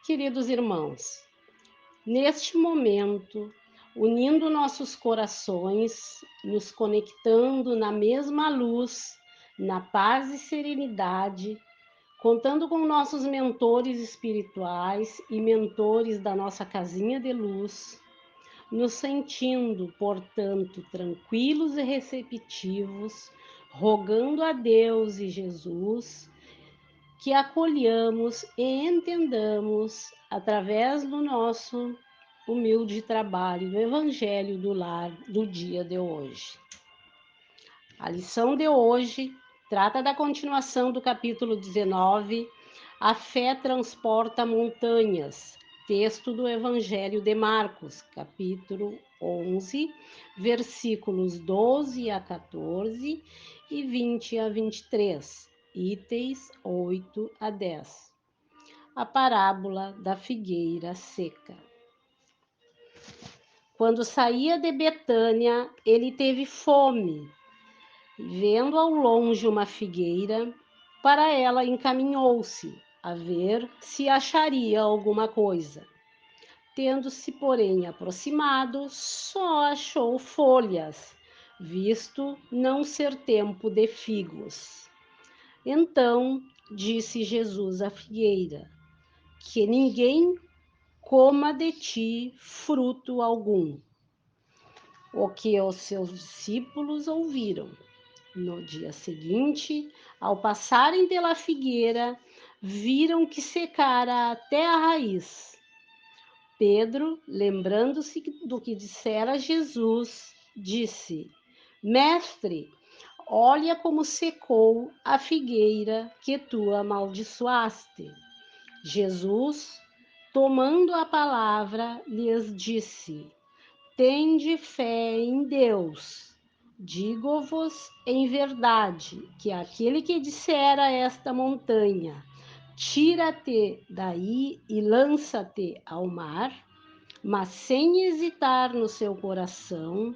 Queridos irmãos, neste momento, unindo nossos corações, nos conectando na mesma luz, na paz e serenidade, contando com nossos mentores espirituais e mentores da nossa casinha de luz, nos sentindo, portanto, tranquilos e receptivos, rogando a Deus e Jesus que acolhamos e entendamos, através do nosso humilde trabalho do Evangelho do Lar do dia de hoje. A lição de hoje trata da continuação do capítulo 19, A Fé Transporta Montanhas, texto do Evangelho de Marcos, capítulo 11, versículos 12 a 14 e 20 a 23. Itens 8 a 10. A parábola da figueira seca. Quando saía de Betânia, ele teve fome. Vendo ao longe uma figueira, para ela encaminhou-se, a ver se acharia alguma coisa. Tendo-se, porém, aproximado, só achou folhas, visto não ser tempo de figos. Então disse Jesus à figueira: que ninguém coma de ti fruto algum. O que os seus discípulos ouviram. No dia seguinte, ao passarem pela figueira, viram que secara até a raiz. Pedro, lembrando-se do que dissera Jesus, disse: Mestre, olha como secou a figueira que tu amaldiçoaste. Jesus, tomando a palavra, lhes disse: Tende fé em Deus. Digo-vos em verdade que aquele que disser a esta montanha: tira-te daí e lança-te ao mar, mas sem hesitar no seu coração,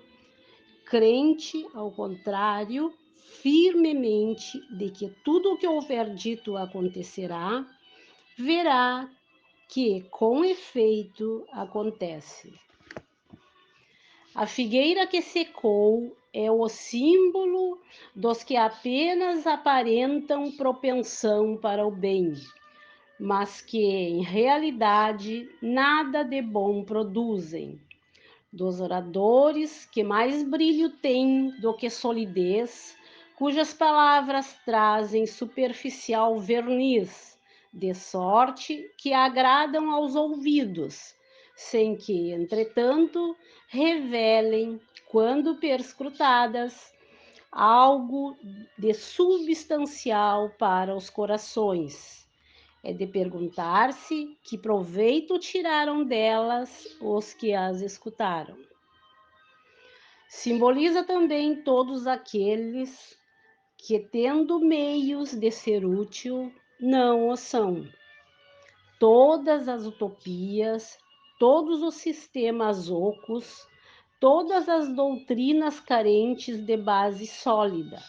crente, ao contrário, firmemente de que tudo o que houver dito acontecerá, verá que, com efeito, acontece. A figueira que secou é o símbolo dos que apenas aparentam propensão para o bem, mas que, em realidade, nada de bom produzem. Dos oradores que mais brilho têm do que solidez, cujas palavras trazem superficial verniz, de sorte que agradam aos ouvidos, sem que, entretanto, revelem, quando perscrutadas, algo de substancial para os corações. É de perguntar-se que proveito tiraram delas os que as escutaram. Simboliza também todos aqueles que, tendo meios de ser útil, não o são. Todas as utopias, todos os sistemas ocos, todas as doutrinas carentes de base sólida.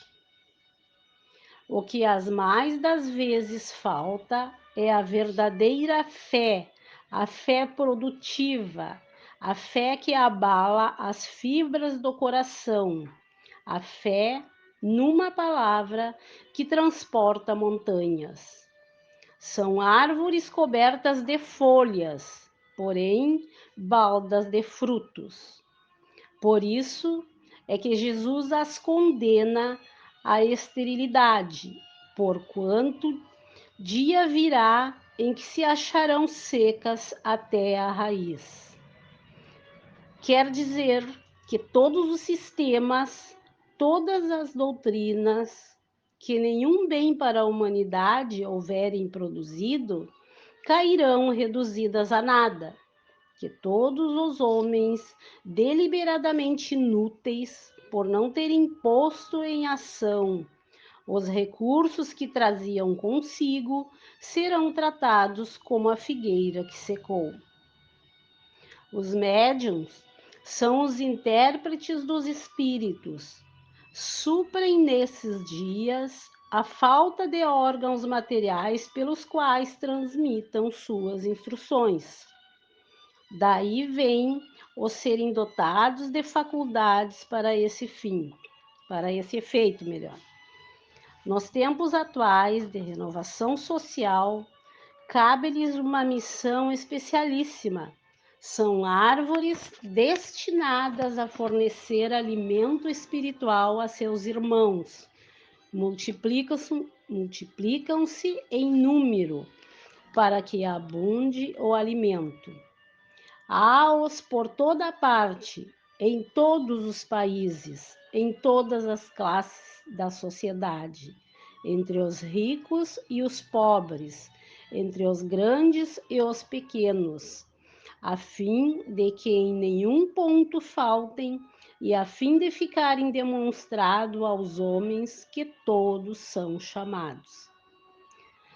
O que as mais das vezes falta é a verdadeira fé, a fé produtiva, a fé que abala as fibras do coração, a fé, numa palavra, que transporta montanhas. São árvores cobertas de folhas, porém baldas de frutos. Por isso é que Jesus as condena à esterilidade, porquanto dia virá em que se acharão secas até a raiz. Quer dizer que todos os sistemas, todas as doutrinas, que nenhum bem para a humanidade houverem produzido, cairão reduzidas a nada, que todos os homens deliberadamente inúteis, por não terem posto em ação os recursos que traziam consigo, serão tratados como a figueira que secou. Os médiuns são os intérpretes dos espíritos, suprem nesses dias a falta de órgãos materiais pelos quais transmitam suas instruções. Daí vem os serem dotados de faculdades para esse fim, para esse efeito, melhor. Nos tempos atuais de renovação social, cabe-lhes uma missão especialíssima. São árvores destinadas a fornecer alimento espiritual a seus irmãos. Multiplicam-se em número, para que abunde o alimento. Há-os por toda parte, em todos os países, em todas as classes da sociedade, entre os ricos e os pobres, entre os grandes e os pequenos, a fim de que em nenhum ponto faltem e a fim de ficarem demonstrado aos homens que todos são chamados.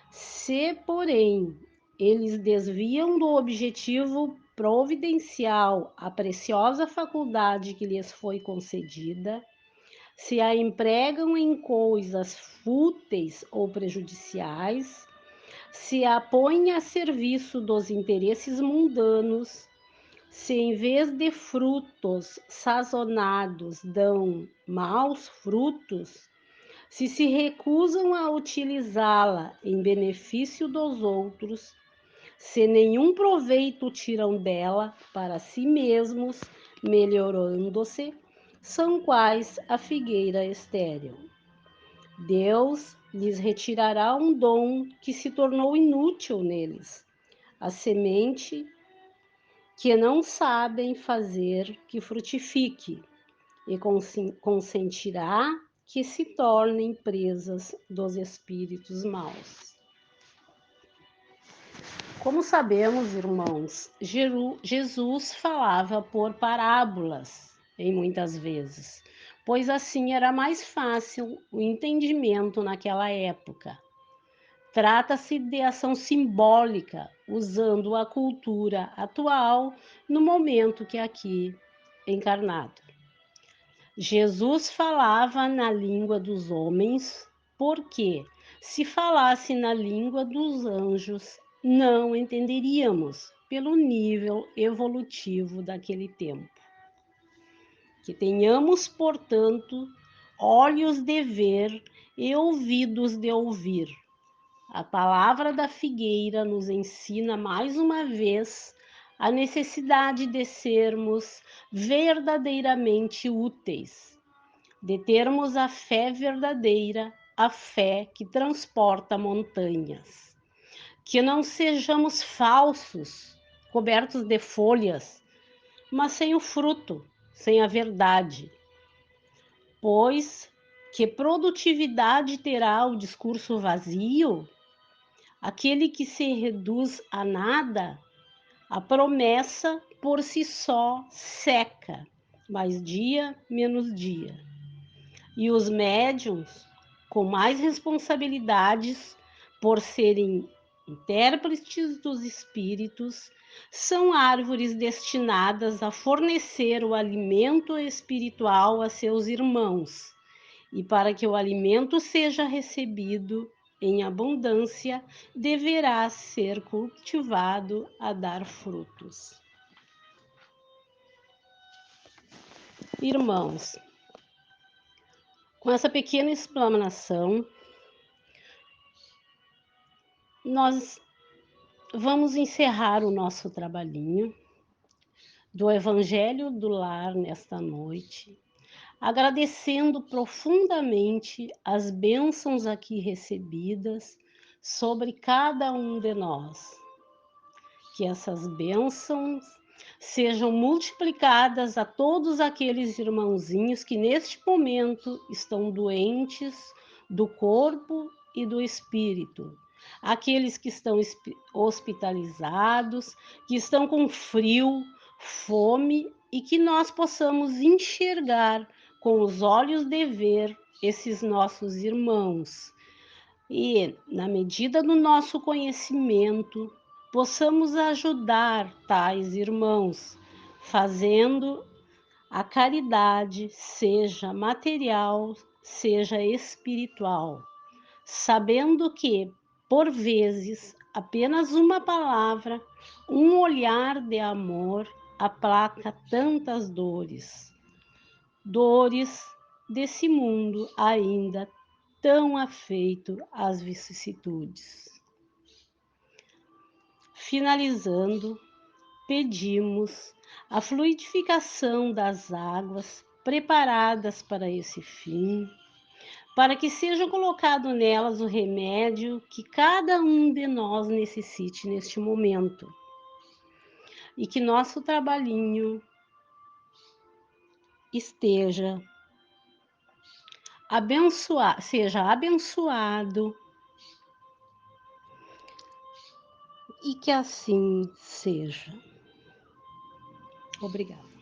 Se, porém, eles desviam do objetivo providencial a preciosa faculdade que lhes foi concedida, se a empregam em coisas fúteis ou prejudiciais, se a põem a serviço dos interesses mundanos, se em vez de frutos sazonados dão maus frutos, se recusam a utilizá-la em benefício dos outros, se nenhum proveito tiram dela para si mesmos, melhorando-se, são quais a figueira estéril. Deus lhes retirará um dom que se tornou inútil neles, a semente que não sabem fazer que frutifique, e consentirá que se tornem presas dos espíritos maus. Como sabemos, irmãos, Jesus falava por parábolas, em muitas vezes, pois assim era mais fácil o entendimento naquela época. Trata-se de ação simbólica, usando a cultura atual no momento que aqui encarnado. Jesus falava na língua dos homens, porque, se falasse na língua dos anjos, não entenderíamos pelo nível evolutivo daquele tempo. Que tenhamos, portanto, olhos de ver e ouvidos de ouvir. A palavra da figueira nos ensina mais uma vez a necessidade de sermos verdadeiramente úteis, de termos a fé verdadeira, a fé que transporta montanhas. Que não sejamos falsos, cobertos de folhas, mas sem o fruto, sem a verdade. Pois que produtividade terá o discurso vazio? Aquele que se reduz a nada, a promessa por si só seca, mais dia menos dia. E os médiuns, com mais responsabilidades por serem intérpretes dos espíritos, são árvores destinadas a fornecer o alimento espiritual a seus irmãos. E para que o alimento seja recebido em abundância, deverá ser cultivado a dar frutos. Irmãos, com essa pequena explanação, nós vamos encerrar o nosso trabalhinho do Evangelho do Lar nesta noite, agradecendo profundamente as bênçãos aqui recebidas sobre cada um de nós. Que essas bênçãos sejam multiplicadas a todos aqueles irmãozinhos que neste momento estão doentes do corpo e do espírito. Aqueles que estão hospitalizados, que estão com frio, fome, e que nós possamos enxergar com os olhos de ver esses nossos irmãos. E, na medida do nosso conhecimento, possamos ajudar tais irmãos, fazendo a caridade, seja material, seja espiritual, sabendo que, por vezes, apenas uma palavra, um olhar de amor aplaca tantas dores, dores desse mundo ainda tão afeito às vicissitudes. Finalizando, pedimos a fluidificação das águas preparadas para esse fim, para que seja colocado nelas o remédio que cada um de nós necessite neste momento. E que nosso trabalhinho seja abençoado e que assim seja. Obrigada.